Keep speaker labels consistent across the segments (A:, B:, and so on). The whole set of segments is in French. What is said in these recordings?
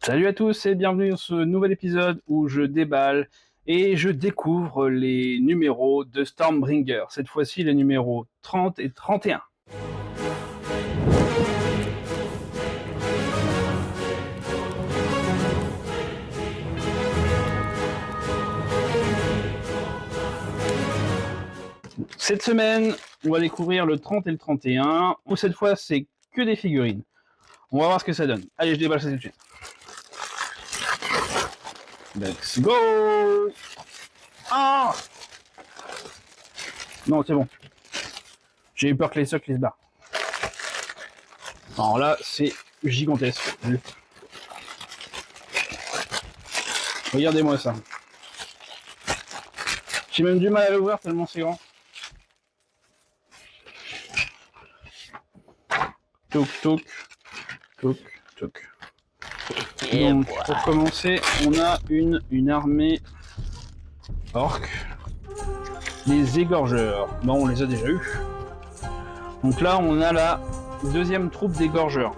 A: Salut à tous et bienvenue dans ce nouvel épisode où je déballe et je découvre les numéros de Stormbringer. Cette fois-ci les numéros 30 et 31. Cette semaine, on va découvrir le 30 et le 31, où cette fois c'est que des figurines. On va voir ce que ça donne. Allez, je déballe ça tout de suite. Let's go. Ah non, c'est bon. J'ai eu peur que les socles se barrent. Alors là, c'est gigantesque. Regardez-moi ça. J'ai même du mal à l'ouvrir tellement c'est grand. Toc, toc, toc, toc. Donc, pour commencer, on a une armée orque. Les égorgeurs. Bon, on les a déjà eus. Donc là, on a la deuxième troupe d'égorgeurs.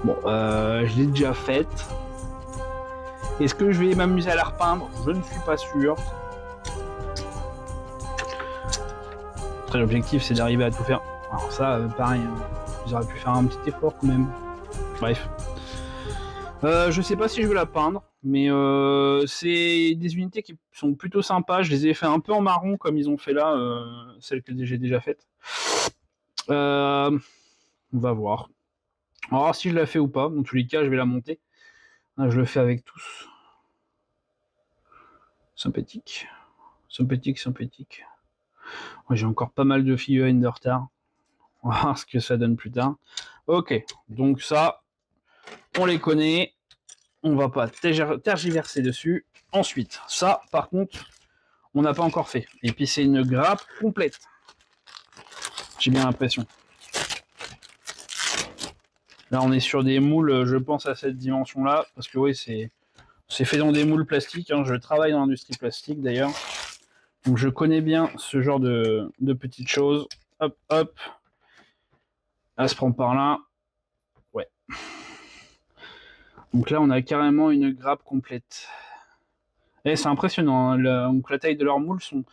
A: Bon, je l'ai déjà faite. Est-ce que je vais m'amuser à la repeindre? Je ne suis pas sûr. Après, l'objectif, c'est d'arriver à tout faire. Alors ça, pareil, hein. J'aurais pu faire un petit effort quand même. Bref. Je sais pas si je vais la peindre, mais c'est des unités qui sont plutôt sympas. Je les ai fait un peu en marron comme ils ont fait là, celles que j'ai déjà faites. On va voir. On va voir si je la fais ou pas. Dans tous les cas, je vais la monter. Là, je le fais avec tous. Sympathique. Sympathique, sympathique. Ouais, j'ai encore pas mal de figurines de retard. On va voir ce que ça donne plus tard. Ok, donc ça, on les connaît. On va pas tergiverser dessus. Ensuite, ça, par contre, on n'a pas encore fait. Et puis c'est une grappe complète. J'ai bien l'impression. Là, on est sur des moules, je pense, à cette dimension-là. Parce que oui, c'est fait dans des moules plastiques. Hein. Je travaille dans l'industrie plastique, d'ailleurs. Donc je connais bien ce genre de petites choses. Hop, hop. Là, se prend par là. Ouais. Donc là, on a carrément une grappe complète. Et c'est impressionnant. Hein. Donc la taille de leurs moules sont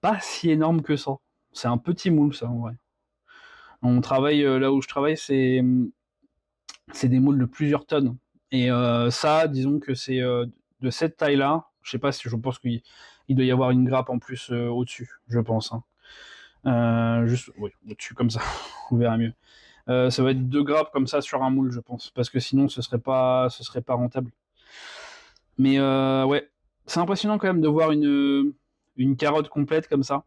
A: pas si énormes que ça. C'est un petit moule, ça, en vrai. On travaille, là où je travaille, c'est des moules de plusieurs tonnes. Et ça, disons que c'est de cette taille-là. Je sais pas si je pense qu'il doit y avoir une grappe en plus au-dessus, je pense. Hein. Juste, oui, au-dessus, comme ça, on verra mieux. Ça va être 2 grappes comme ça sur un moule, je pense, parce que sinon ce serait pas rentable. Mais ouais, c'est impressionnant quand même de voir une carotte complète comme ça,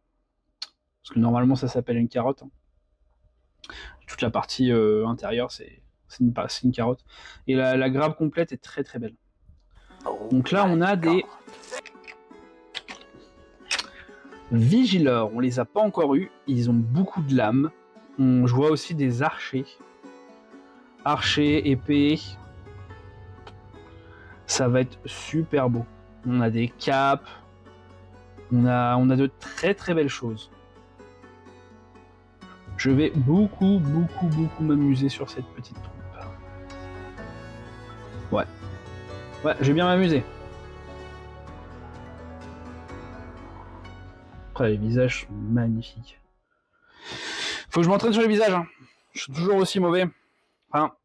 A: parce que normalement ça s'appelle une carotte. Hein. Toute la partie intérieure, c'est une carotte. Et la grappe complète est très très belle. Donc là, on a des vigileurs. On les a pas encore eus. Ils ont beaucoup de lames. Je vois aussi des archers. Archers, épées. Ça va être super beau. On a des capes. On a de très très belles choses. Je vais beaucoup m'amuser sur cette petite troupe. Ouais. Ouais, j'ai bien m'amusé. Après, les visages sont magnifiques. Faut que je m'entraîne sur les visages. Hein. Je suis toujours aussi mauvais. Enfin,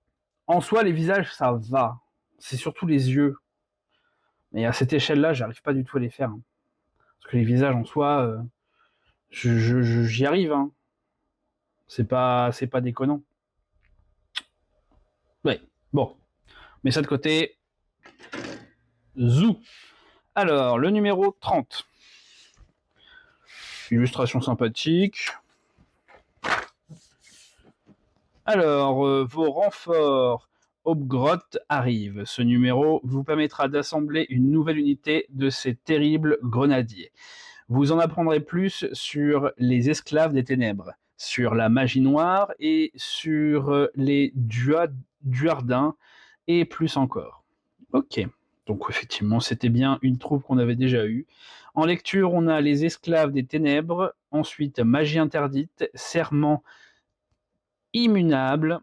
A: en soi, les visages, ça va. C'est surtout les yeux. Mais à cette échelle-là, j'arrive pas du tout à les faire. Hein. Parce que les visages, en soi, j'y arrive. Hein. C'est pas déconnant. Ouais, bon. Mais ça de côté. Zou. Alors, le numéro 30. Illustration sympathique. Alors, vos renforts Hobgroth arrivent. Ce numéro vous permettra d'assembler une nouvelle unité de ces terribles grenadiers. Vous en apprendrez plus sur les esclaves des ténèbres, sur la magie noire et sur les duardins et plus encore. Ok, donc effectivement c'était bien une troupe qu'on avait déjà eue. En lecture, on a les esclaves des ténèbres, ensuite magie interdite, serment immunable,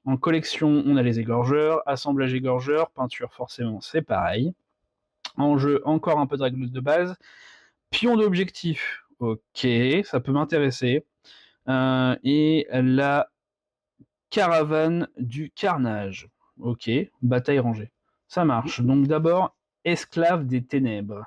A: En collection, on a les égorgeurs, assemblage égorgeur, peinture forcément c'est pareil. En jeu, encore un peu de règles de base. Pion d'objectif, ok, ça peut m'intéresser. Et la caravane du carnage, ok, bataille rangée. Ça marche. Donc d'abord, esclave des ténèbres.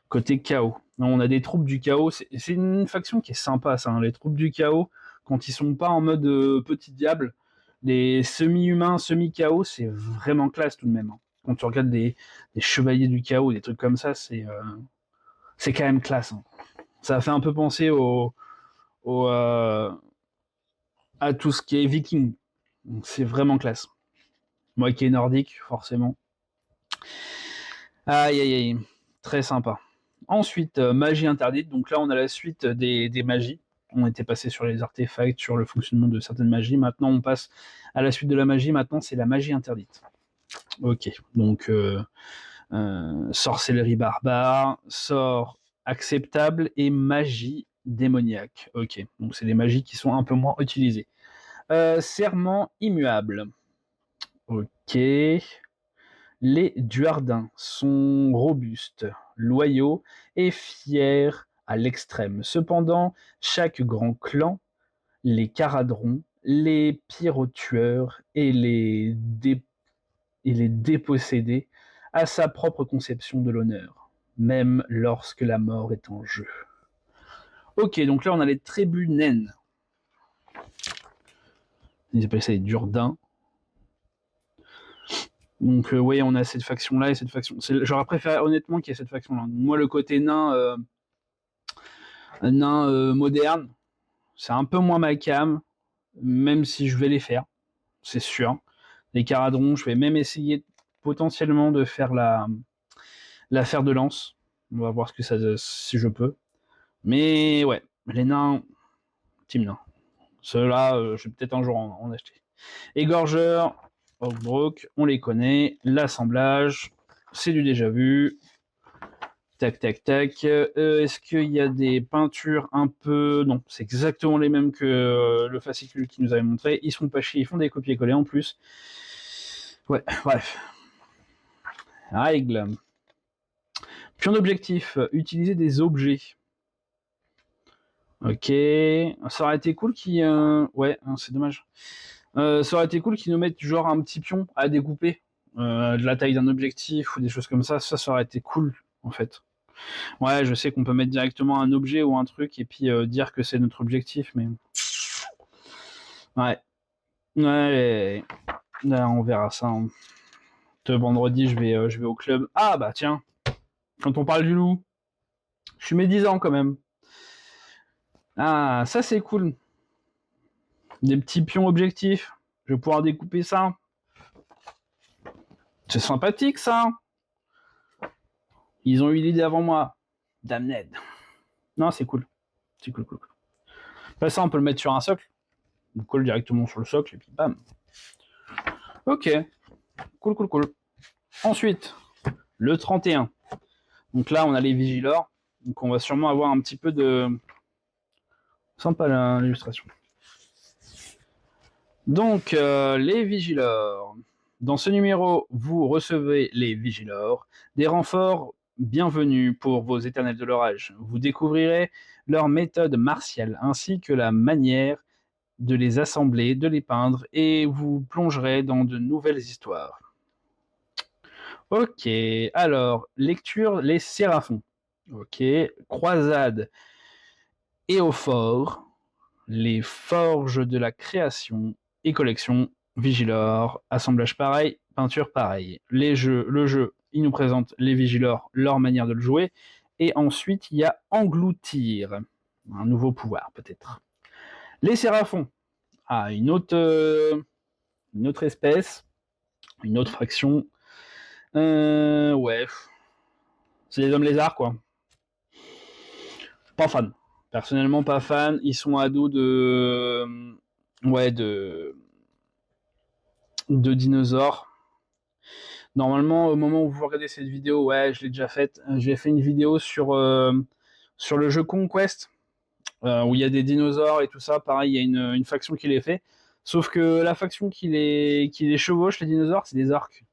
A: Côté chaos. On a des troupes du chaos, c'est une faction qui est sympa ça, hein. Les troupes du chaos, quand ils sont pas en mode petit diable, les semi-humains, semi-chaos, c'est vraiment classe tout de même, hein. Quand tu regardes des chevaliers du chaos, des trucs comme ça, c'est quand même classe, hein. Ça fait un peu penser au, à tout ce qui est viking. Donc c'est vraiment classe. Moi qui est nordique, forcément. Aïe aïe aïe, très sympa. Ensuite, magie interdite. Donc là, on a la suite des magies. On était passé sur les artefacts, sur le fonctionnement de certaines magies. Maintenant, on passe à la suite de la magie. Maintenant, c'est la magie interdite. Ok, donc sorcellerie barbare, sort acceptable et magie démoniaque. Ok, donc c'est des magies qui sont un peu moins utilisées. Serment immuable. Ok. Les Duardins sont robustes, loyaux et fiers à l'extrême. Cependant, chaque grand clan, les Caradrons, les Pyrotueurs et les dépossédés, a sa propre conception de l'honneur, même lorsque la mort est en jeu. Ok, donc là on a les tribus naines. Ils appellent ça les Duardins. Donc oui, on a cette faction-là et cette faction. J'aurais préféré honnêtement qu'il y ait cette faction-là. Moi, le côté nain, moderne, c'est un peu moins ma cam, même si je vais les faire, c'est sûr. Les Caradrons, je vais même essayer potentiellement de faire la fer de lance. On va voir ce que ça, si je peux. Mais ouais, les nains, team nain. Ceux-là, je vais peut-être un jour en acheter. Égorgeur, Oakbrook, on les connaît. L'assemblage, c'est du déjà vu. Tac, tac, tac. Est-ce qu'il y a des peintures un peu... Non, c'est exactement les mêmes que le fascicule qui nous avait montré. Ils sont pas chiés, ils font des copier-coller en plus. Ouais, bref. Règle. Pion d'objectif, utiliser des objets. Ok. Ça aurait été cool qu'ils... Ouais, c'est dommage. Ça aurait été cool qu'ils nous mettent genre un petit pion à découper. De la taille d'un objectif ou des choses comme ça. Ça aurait été cool, en fait. Ouais, je sais qu'on peut mettre directement un objet ou un truc et puis dire que c'est notre objectif, mais... Ouais. Ouais, là, on verra ça, hein. Ce vendredi, je vais au club. Ah bah tiens, quand on parle du loup, je suis médisant quand même. Ah, ça c'est cool. Des petits pions objectifs. Je vais pouvoir découper ça. C'est sympathique ça. Ils ont eu l'idée avant moi. Damned. Non, c'est cool. C'est cool, cool. Là, ça, on peut le mettre sur un socle. On colle directement sur le socle et puis bam. Ok. Cool, cool, cool. Ensuite, le 31. Donc là, on a les Vigilors. Donc on va sûrement avoir un petit peu de... Sympa l'illustration. Donc, les Vigilors. Dans ce numéro, vous recevez les Vigilors, des renforts bienvenus pour vos éternels de l'orage. Vous découvrirez leur méthode martiale ainsi que la manière de les assembler, de les peindre, et vous plongerez dans de nouvelles histoires. Ok, alors, lecture, les Séraphons. Ok, croisade et au fort, les forges de la création et collection, Vigilor, assemblage pareil, peinture pareil. Le jeu, il nous présente les Vigilors, leur manière de le jouer, et ensuite il y a engloutir, un nouveau pouvoir peut-être. Les Séraphons, une autre espèce, une autre fraction. Ouais, c'est les hommes lézards quoi. Pas fan. Personnellement pas fan. Ils sont ados de dinosaures. Normalement, au moment où vous regardez cette vidéo, ouais, je l'ai déjà faite. J'ai fait une vidéo sur le jeu Conquest, où il y a des dinosaures et tout ça. Pareil, il y a une faction qui les fait. Sauf que la faction qui les chevauche, les dinosaures, c'est des orques.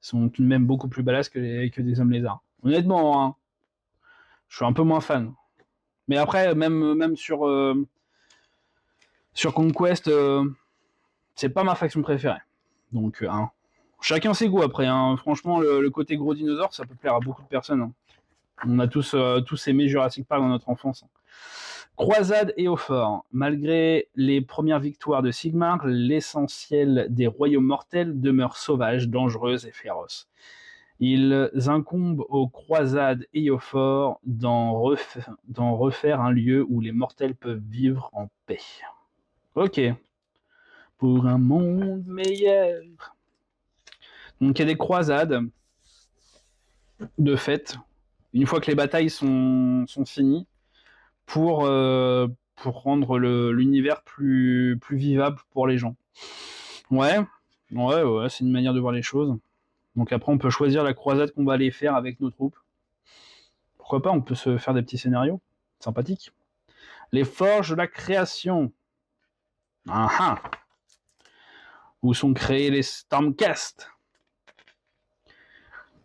A: Ils sont tout de même beaucoup plus badass que des hommes lézards. Honnêtement, hein, je suis un peu moins fan. Mais après, même sur Conquest, c'est pas ma faction préférée. Donc, hein. Chacun ses goûts après. Hein. Franchement, le côté gros dinosaure, ça peut plaire à beaucoup de personnes. Hein. On a tous aimé Jurassic Park dans notre enfance. Hein. Croisade et au fort. Malgré les premières victoires de Sigmar, l'essentiel des royaumes mortels demeure sauvage, dangereuse et féroce. Ils incombent aux croisades et au fort d'en refaire un lieu où les mortels peuvent vivre en paix. Ok. Pour un monde meilleur. Donc il y a des croisades, de fait, une fois que les batailles sont finies, pour rendre l'univers plus vivable pour les gens. Ouais, c'est une manière de voir les choses. Donc après, on peut choisir la croisade qu'on va aller faire avec nos troupes. Pourquoi pas, on peut se faire des petits scénarios. Sympathiques. Les forges de la création. Ah ah. Où sont créés les Stormcast.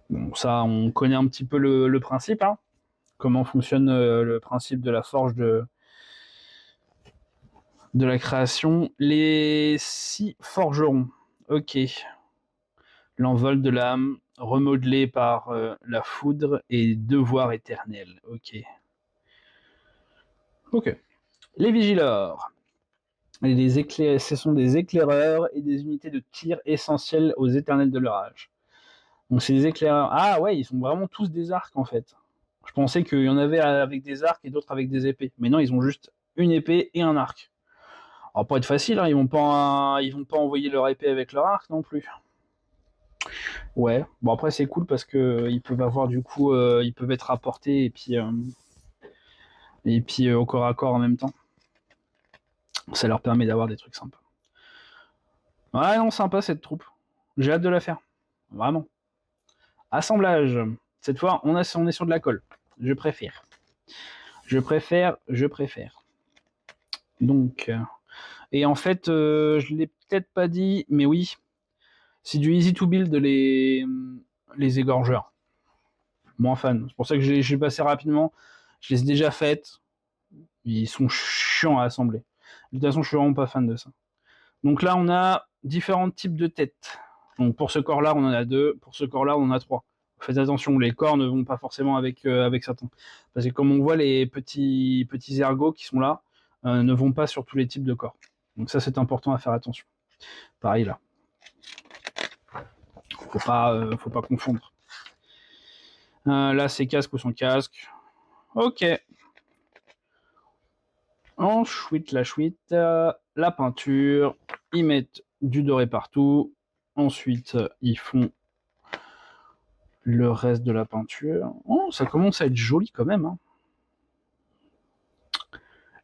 A: Bon, ça, on connaît un petit peu le principe, hein. Comment fonctionne le principe de la forge de la création. Les 6 forgerons. Ok. L'envol de l'âme, remodelé par la foudre et devoir éternel. Ok. Ok. Les vigileurs. Ce sont des éclaireurs et des unités de tir essentielles aux éternels de leur âge. Donc c'est des éclaireurs. Ah ouais, ils sont vraiment tous des arcs en fait. Je pensais qu'il y en avait avec des arcs et d'autres avec des épées. Mais non, ils ont juste une épée et un arc. Alors pour être facile, hein, ils vont pas envoyer leur épée avec leur arc non plus. Ouais. Bon après c'est cool parce que ils peuvent avoir du coup, ils peuvent être rapportés et puis au corps à corps en même temps. Ça leur permet d'avoir des trucs sympas. Ouais non sympa cette troupe. J'ai hâte de la faire. Vraiment. Assemblage. Cette fois on est sur de la colle. Je préfère. Je préfère. Donc et en fait je l'ai peut-être pas dit, mais oui. C'est du easy to build les égorgeurs. Moins fan. C'est pour ça que j'ai passé rapidement. Je les ai déjà faites. Ils sont chiants à assembler. De toute façon, je suis vraiment pas fan de ça. Donc là, on a différents types de têtes. Donc pour ce corps-là, on en a 2. Pour ce corps-là, on en a 3. Faites attention, les corps ne vont pas forcément avec certains. Parce que comme on voit, les petits ergots qui sont là ne vont pas sur tous les types de corps. Donc ça, c'est important à faire attention. Pareil là. Faut pas confondre. Là, c'est casque ou sans casque. Ok. Ensuite, la peinture. Ils mettent du doré partout. Ensuite, ils font le reste de la peinture. Oh, ça commence à être joli quand même. Hein.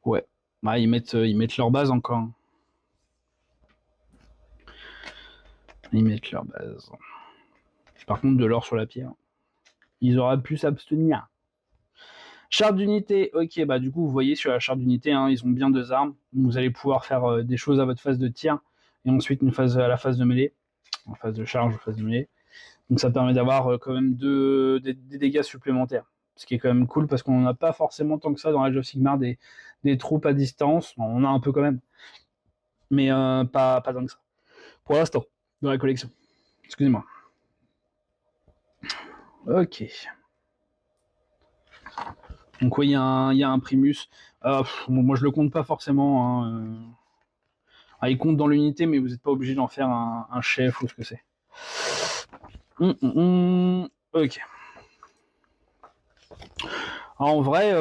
A: Ouais. Bah, ils mettent leur base encore. Ils mettent leur base. Par contre, de l'or sur la pierre. Ils auraient pu s'abstenir. Charte d'unité, ok, bah du coup vous voyez sur la charte d'unité, hein, ils ont bien 2 armes, vous allez pouvoir faire des choses à votre phase de tir, et ensuite à la phase de mêlée, en phase de charge, phase de mêlée, donc ça permet d'avoir quand même des dégâts supplémentaires, ce qui est quand même cool parce qu'on n'en a pas forcément tant que ça dans Age of Sigmar des troupes à distance, bon, on a un peu quand même, mais pas tant que ça, pour l'instant, dans la collection, excusez-moi. Ok. Donc oui, il y a un Primus. Moi, je le compte pas forcément. Hein. Il compte dans l'unité, mais vous n'êtes pas obligé d'en faire un chef ou ce que c'est. Ok. Alors, en vrai,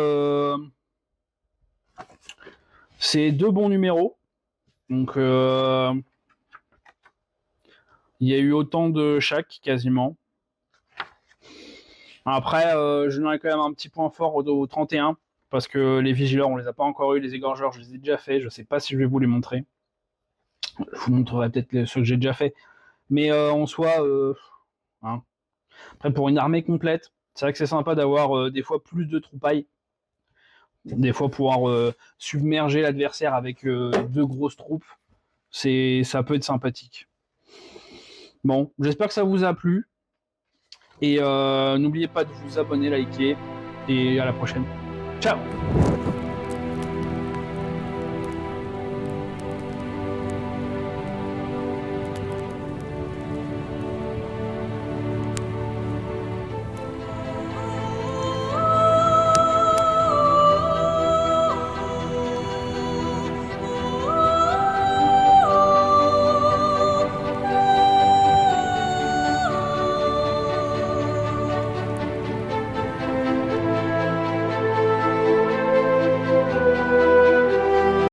A: c'est 2 bons numéros. Donc, il y a eu autant de chaque, quasiment. Après, je donnerais quand même un petit point fort au 31, parce que les vigileurs, on les a pas encore eu, les égorgeurs, je les ai déjà fait, je sais pas si je vais vous les montrer. Je vous montrerai peut-être ceux que j'ai déjà fait. Mais en soi, hein. Après, pour une armée complète, c'est vrai que c'est sympa d'avoir des fois plus de troupailles. Des fois pouvoir submerger l'adversaire avec 2 grosses troupes. Ça peut être sympathique. Bon, j'espère que ça vous a plu. Et n'oubliez pas de vous abonner, liker, et à la prochaine. Ciao!